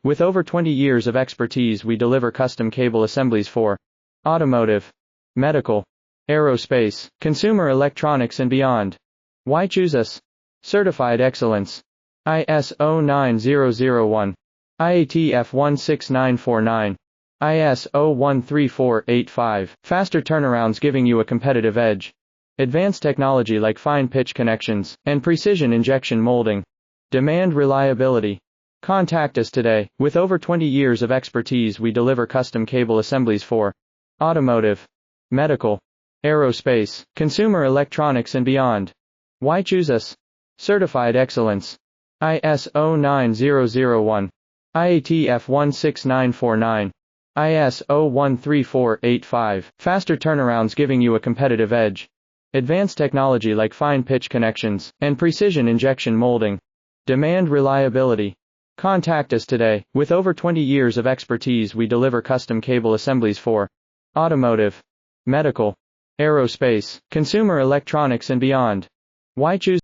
With over 20 years of expertise, we deliver custom cable assemblies for automotive, medical, aerospace, consumer electronics, and beyond. Why choose us? Certified excellence. ISO 9001, IATF 16949, ISO 13485. Faster turnarounds giving you a competitive edge. Advanced technology like fine pitch connections and precision injection molding. Demand reliability. Contact us today. With over 20 years of expertise, we deliver custom cable assemblies for automotive, medical, aerospace, consumer electronics, and beyond. Why choose us? Certified excellence. ISO 9001, IATF 16949, ISO 13485. Faster turnarounds giving you a competitive edge. Advanced technology like fine pitch connections and precision injection molding. Demand reliability. Contact us today. With over 20 years of expertise, we deliver custom cable assemblies for automotive, medical, aerospace, consumer electronics, and beyond. Why choose